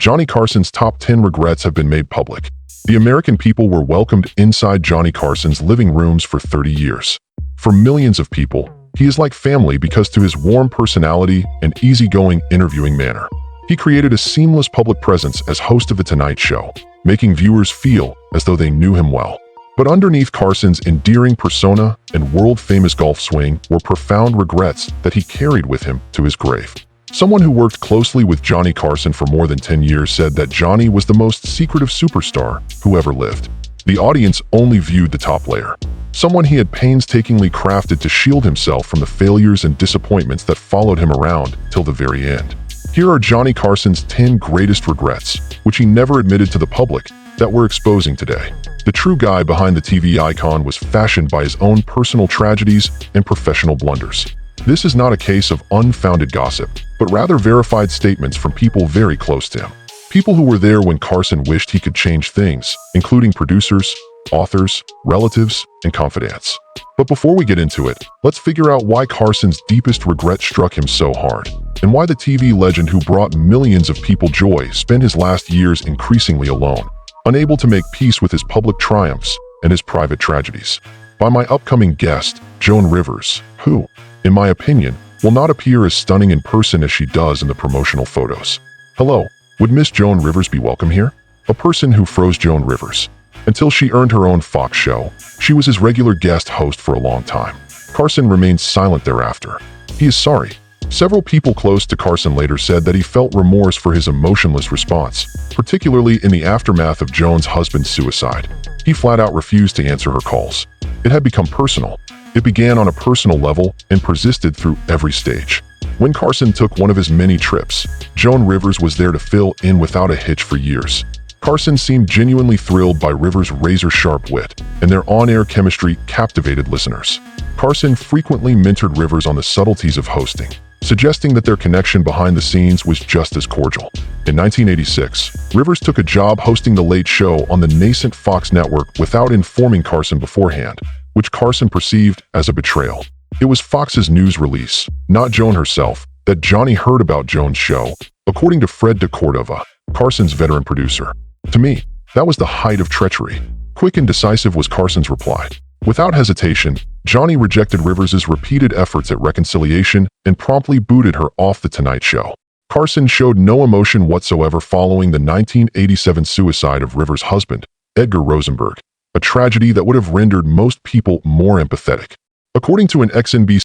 Johnny Carson's top 10 regrets have been made public. The American people were welcomed inside Johnny Carson's living rooms for 30 years. For millions of people, he is like family because to his warm personality and easygoing interviewing manner. He created a seamless public presence as host of The Tonight Show, making viewers feel as though they knew him well. But underneath Carson's endearing persona and world-famous golf swing were profound regrets that he carried with him to his grave. Someone who worked closely with Johnny Carson for more than 10 years said that Johnny was the most secretive superstar who ever lived. The audience only viewed the top layer. Someone he had painstakingly crafted to shield himself from the failures and disappointments that followed him around till the very end. Here are Johnny Carson's 10 greatest regrets, which he never admitted to the public, that we're exposing today. The true guy behind the TV icon was fashioned by his own personal tragedies and professional blunders. This is not a case of unfounded gossip, but rather verified statements from people very close to him. People who were there when Carson wished he could change things, including producers, authors, relatives, and confidants. But before we get into it, let's figure out why Carson's deepest regret struck him so hard, and why the TV legend who brought millions of people joy spent his last years increasingly alone, unable to make peace with his public triumphs and his private tragedies. By my upcoming guest, Joan Rivers, who, in my opinion, will not appear as stunning in person as she does in the promotional photos. Hello, would Miss Joan Rivers be welcome here? A person who froze Joan Rivers. Until she earned her own Fox show, she was his regular guest host for a long time. Carson remained silent thereafter. He is sorry. Several people close to Carson later said that he felt remorse for his emotionless response, particularly in the aftermath of Joan's husband's suicide. He flat out refused to answer her calls. It had become personal. It began on a personal level and persisted through every stage. When Carson took one of his many trips, Joan Rivers was there to fill in without a hitch for years. Carson seemed genuinely thrilled by Rivers' razor-sharp wit, and their on-air chemistry captivated listeners. Carson frequently mentored Rivers on the subtleties of hosting, suggesting that their connection behind the scenes was just as cordial. In 1986, Rivers took a job hosting The Late Show on the nascent Fox network without informing Carson beforehand, which Carson perceived as a betrayal. It was Fox's news release, not Joan herself, that Johnny heard about Joan's show, according to Fred de Cordova, Carson's veteran producer. To me, that was the height of treachery. Quick and decisive was Carson's reply. Without hesitation, Johnny rejected Rivers' repeated efforts at reconciliation and promptly booted her off The Tonight Show. Carson showed no emotion whatsoever following the 1987 suicide of Rivers' husband, Edgar Rosenberg, a tragedy that would have rendered most people more empathetic. According to an XNBC